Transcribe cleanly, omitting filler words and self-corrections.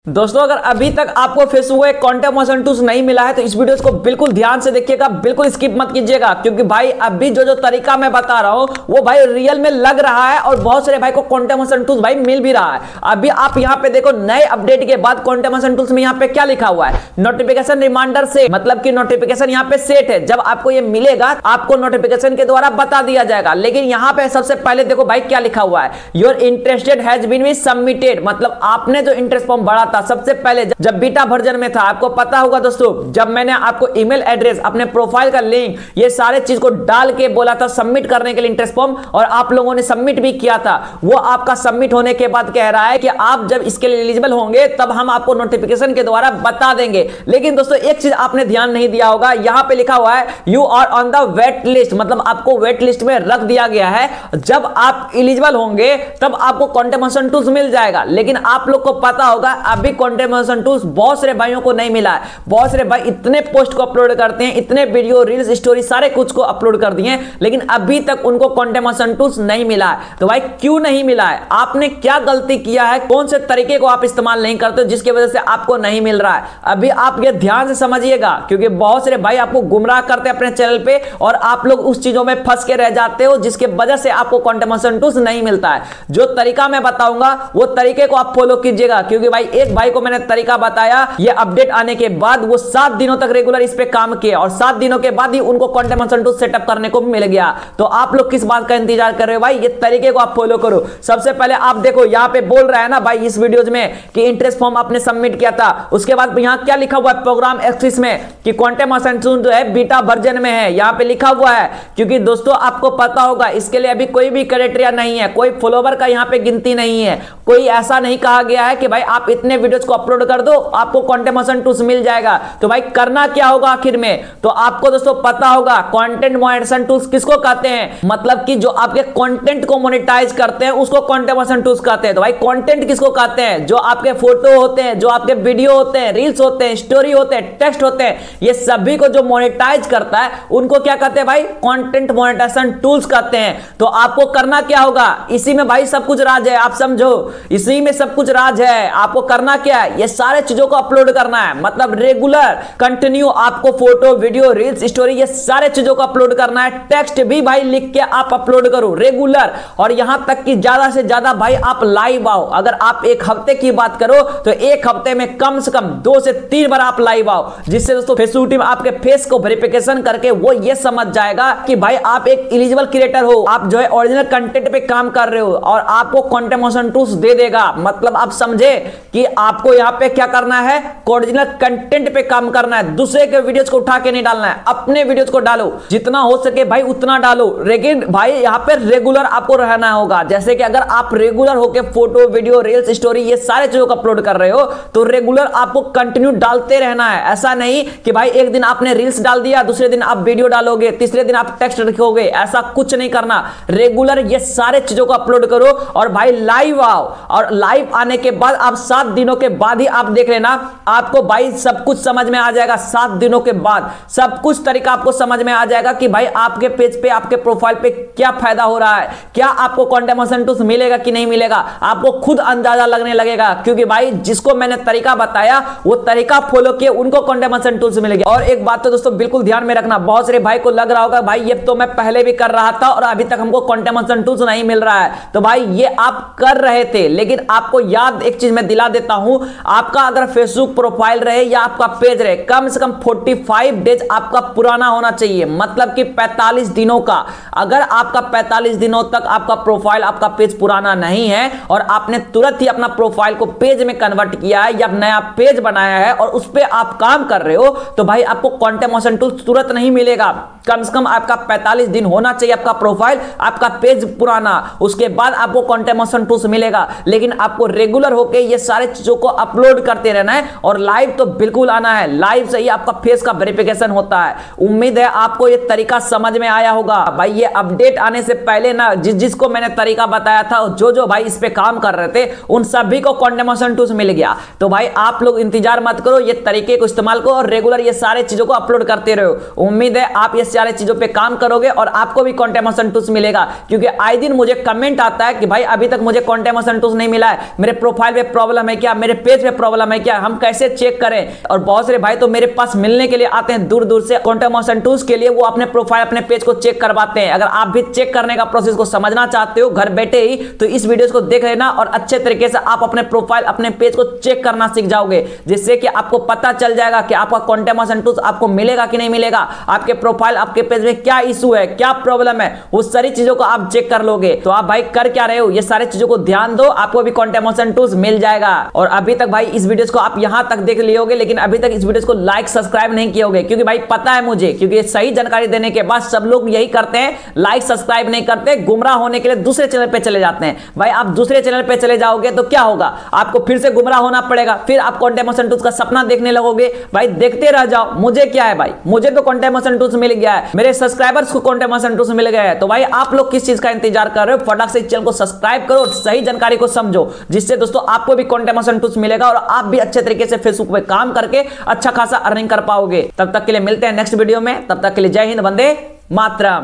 दोस्तों अगर अभी तक आपको फेसबुक एक कॉन्टेक्ट मोशन टूल्स नहीं मिला है तो इस वीडियो को बिल्कुल ध्यान से देखिएगा, बिल्कुल स्किप मत कीजिएगा, क्योंकि भाई अभी जो तरीका मैं बता रहा हूं वो भाई रियल में लग रहा है और बहुत सारे भाई को कॉन्टेक्ट मोशन टूल्स भाई मिल भी रहा है। अभी आप यहां पे देखो नए अपडेट के बाद कॉन्टेक्ट मोशन टूल्स में यहां पे क्या लिखा हुआ है, नोटिफिकेशन रिमाइंडर से, मतलब कि नोटिफिकेशन यहां पे सेट है। जब आपको ये मिलेगा आपको नोटिफिकेशन के द्वारा बता दिया जाएगा। लेकिन यहां पे सबसे पहले देखो भाई क्या लिखा हुआ है, your interested has been submitted, मतलब आपने जो इंटरेस्ट फॉर्म भरा था सबसे पहले जब बीटा वर्जन में था, आपको पता होगा दोस्तों, जब मैंने आपको ईमेल एड्रेस, अपने प्रोफाइल का लिंक, ये सारे चीज को डाल के बोला था सबमिट करने के लिए इंटरेस्ट फॉर्म, और आप लोगों ने सबमिट भी किया था। वो आपका सबमिट होने के बाद कह रहा है कि आप जब इसके लिए एलिजिबल होंगे तब हम आपको नोटिफिकेशन के द्वारा बता देंगे। लेकिन दोस्तों एक चीज आपने ध्यान नहीं दिया होगा, यहां पे लिखा हुआ है you are on the wait list, मतलब आपको वेट लिस्ट में रख दिया गया है। जब आप एलिजिबल होंगे तब आपको कॉन्टेक्ट मोशन टूल्स मिल जाएगा। लेकिन आप लोग को पता होगा अभी कॉन्टेक्ट मोशन टूल्स बहुत सारे भाइयों को नहीं मिला है। बहुत सारे भाई इतने पोस्ट को अपलोड करते हैं, इतने वीडियो, रील्स, स्टोरी सारे कुछ को अपलोड कर दिए, लेकिन अभी तक उनको कॉन्टेक्ट मोशन टूल्स नहीं मिला है। तो भाई क्यों नहीं मिला है? आपने क्या गलती किया है? कौन से तरीके को आप इस्तेमाल नहीं करते हो जिसकी वजह से आपको नहीं मिल रहा है? अभी आप ये ध्यान से समझिएगा, क्योंकि बहुत सारे भाई आपको गुमराह करते हैं अपने चैनल पे और आप लोग उस चीजों में फंस के रह जाते हो जिसके वजह से आपको कॉन्टेक्ट मोशन टूल्स नहीं मिलता है। जो तरीका मैं बताऊंगा वो तरीके को आप फॉलो कीजिएगा, क्योंकि भाई एक भाई को मैंने तरीका बताया, ये अपडेट आने के बाद वो 7 दिनों तक रेगुलर इस पे काम किया और 7 दिनों के बाद ही उनको कॉन्टेक्ट मोशन टूल्स सेटअप करने को मिल गया। तो आप लोग किस बात का इंतजार कर रहे हो भाई? ये तरीके को आप फॉलो करो। सबसे पहले आप देखो यहां पे बोल रहा है ना भाई इस वीडियोज में कि इंटरेस्ट फॉर्म आपने सबमिट किया था, उसके बाद यहां क्या लिखा हुआ है प्रोग्राम एक्सेस में कि कॉन्टेक्ट मोशन टूल्स जो है बीटा वर्जन में है, यहां पे लिखा हुआ है। क्योंकि दोस्तों आपको पता होगा इसके लिए अभी कोई भी क्राइटेरिया नहीं है, कोई फॉलोवर का यहां पे गिनती नहीं है, कोई ऐसा नहीं कहा गया है कि भाई आप इतने वीडियोस को अपलोड कर दो आपको कॉन्टेक्ट मोशन टूल्स मिल जाएगा। तो भाई करना क्या होगा आखिर में? तो आपको दोस्तों पता होगा कंटेंट मोनेटाइजेशन टूल्स किसको कहते हैं, मतलब कि जो आपके कंटेंट को मोनेटाइज करते हैं उसको कंटेंट मोनेटाइजेशन टूल्स कहते हैं। तो भाई कंटेंट किसको कहते हैं? जो आपके फोटो होते हैं, जो आपके वीडियो होते हैं, रील्स होते हैं, स्टोरी होते हैं, टेक्स्ट होते हैं, ये सभी को जो मोनेटाइज करता है उनको क्या कहते हैं भाई? कंटेंट मोनेटाइजेशन टूल्स कहते हैं। तो आपको करना क्या होगा? इसी में भाई सब कुछ राज है, आप समझो, इसी में सब कुछ राज है। आपको करना क्या है? ये सारे चीजों को अपलोड करना है, मतलब रेगुलर कंटिन्यू आपको फोटो, वीडियो, रील्स, स्टोरी ये सारे चीजों को अपलोड करना है। टेक्स्ट भी भाई लिख के आप अपलोड करो रेगुलर, और यहां तक कि ज्यादा से ज्यादा भाई आप लाइव आओ। अगर आप एक हफ्ते की बात करो तो एक हफ्ते में कम से कम 2 से 3 बार आप लाइव आओ, जिससे दोस्तों फेसबुक टीम आपके फेस को वेरिफिकेशन करके वो ये समझ जाएगा कि भाई आप एक एलिजिबल क्रिएटर हो, आप जो है ओरिजिनल कंटेंट पे काम कर रहे हो, और आपको कॉन्टेक्ट मोशन टूल्स दे देगा। मतलब आप समझे कि आपको यहां पे क्या करना है, ओरिजिनल कंटेंट पे काम करना है, दूसरे के वीडियोस को उठा के नहीं डालना है, अपने वीडियोस को डालो, जितना हो सके भाई उतना डालो। लेकिन भाई यहां पे रेगुलर आपको रहना होगा। जैसे कि अगर आप रेगुलर होके फोटो, वीडियो, रील्स, स्टोरी ये सारे चीजों को अपलोड कर रहे हो तो रेगुलर आपको कंटिन्यू डालते रहना है। ऐसा नहीं कि भाई एक दिन आपने रील्स डाल दिया, दूसरे दिन आप वीडियो डालोगे, तीसरे दिन आप टेक्स्ट लिखोगे, ऐसा कुछ नहीं करना। रेगुलर ये सारे चीजों को अपलोड करो और भाई लाइव आओ, और लाइव आने के बाद आप 7 दिनों के बाद ही आप देख लेना, आपको भाई सब कुछ समझ में आ जाएगा। 7 दिनों के बाद सब कुछ तरीका आपको समझ में आ जाएगा कि भाई आपके पेज पे, आपके प्रोफाइल पे क्या फायदा हो रहा है, क्या आपको कॉन्टेक्ट मोशन टूल्स मिलेगा कि नहीं मिलेगा, आपको खुद अंदाजा लगने लगेगा। क्योंकि भाई जिसको मैंने तरीका बताया वो तरीका फॉलो किए उनको कॉन्टेक्ट मोशन टूल्स मिलेगा। और एक बात तो दोस्तों बिल्कुल ध्यान में रखना, बहुत सारे भाई को लग रहा होगा भाई ये तो मैं पहले भी कर रहा था और अभी तक हमको कॉन्टेक्ट मोशन टूल्स नहीं मिल रहा है। तो भाई ये आप कर रहे थे, लेकिन आपको याद एक चीज मैं दिला देता हूं, आपका अगर फेसबुक प्रोफाइल रहे या आपका पेज रहे, कम से कम 45 डेज आपका पुराना होना चाहिए, मतलब कि 45 दिनों का। अगर आपका 45 दिनों तक आपका प्रोफाइल, आपका पेज पुराना नहीं है और आपने तुरंत ही अपना प्रोफाइल को पेज में कन्वर्ट किया है या नया पेज बनाया है और उस पर आप काम कर रहे हो, तो भाई आपको कॉन्टेक्ट मोशन टूल्स तुरंत नहीं मिलेगा। कम से कम आपका 45 दिन होना चाहिए आपका प्रोफाइल, आपका पेज पुराना, उसके बाद आपको कॉन्टेक्ट मोशन टूल्स मिलेगा। लेकिन आपको रेगुलर होकर ये सारे चीजों को अपलोड करते रहना है और लाइव तो बिल्कुल आना है। लाइव से ही आपका फेस का वेरिफिकेशन होता है। उम्मीद है आपको ये तरीका समझ में आया होगा। भाई ये अपडेट आने से पहले ना जिसको मैंने तरीका बताया था, जो भाई इस पे काम कर रहे थे उन सभी को कॉन्टेक्ट मोशन टूल्स मिल गया। तो भाई आप लोग इंतजार मत करो, ये तरीके को इस्तेमाल करो और रेगुलर ये सारे चीजों को अपलोड करते रहो। उम्मीद है आप ये सारे चीजों पे काम करोगे और आपको भी कॉन्टेक्ट मोशन टूल्स मिलेगा। क्योंकि आए दिन मुझे कमेंट आता है कि भाई अभी तक मुझे कॉन्टेक्ट मोशन टूल्स नहीं मिला है, मेरे प्रोफाइल पे प्रॉब्लम है क्या, क्या, मेरे पेज में प्रॉब्लम है क्या, हम कैसे चेक करें। और बहुत सारे भाई तो मेरे पास मिलने के लिए आते हैं दूर दूर से, कंटेंट मोशन टूल्स के लिए, वो अपने प्रोफाइल अपने पेज को चेक करवाते हैं। अगर आप भी चेक करने का प्रोसेस को समझना चाहते हो घर बैठे ही, तो इस वीडियो को देख लेना और अच्छे तरीके से आप अपने प्रोफाइल अपने पेज को चेक करना सीख जाओगे, जिससे कि आपको पता चल जाएगा कि आपका कंटेंट मोशन टूल्स आपको मिलेगा कि नहीं मिलेगा, आपके प्रोफाइल आपके पेज में क्या इशू है, क्या प्रॉब्लम है, उस सारी चीजों को आप चेक कर लोगे। तो आप भाई कर क्या रहे हो, ये सारी चीजों को ध्यान दो, आपको भी कंटेंट मोशन टूल्स मिल जाएगा। और अभी तक भाई इस वीडियो को आप यहां तक देख लिए होगे, लेकिन अभी तक इस वीडियो को लाइक सब्सक्राइब नहीं किए होगे, क्योंकि भाई पता है मुझे, क्योंकि सही जानकारी देने के बाद सब लोग यही करते हैं, लाइक सब्सक्राइब नहीं करते, गुमराह होने के लिए दूसरे चैनल पे चले जाते हैं। भाई आप दूसरे चैनल पे चले जाओगे तो क्या होगा, आपको फिर से गुमराह होना पड़ेगा, फिर आप कंटेंट मोशन टूल्स का सपना देखने लगोगे। भाई देखते रह जाओ, मुझे क्या है भाई, मुझे तो कंटेंट मोशन टूल्स मिल गया है, मेरे सब्सक्राइबर्स को कंटेंट मोशन टूल्स मिल गया है। तो भाई आप लोग किस चीज का इंतजार कर रहे हो, फटाक से चैनल को सब्सक्राइब करो, सही जानकारी को समझो, जिससे दोस्तों आपको भी कंटेंट मोशन टूल्स मिलेगा और आप भी अच्छे तरीके से फेसबुक पे काम करके अच्छा खासा अर्निंग कर पाओगे। तब तक के लिए मिलते हैं नेक्स्ट वीडियो में, तब तक के लिए जय हिंद, वंदे मातरम।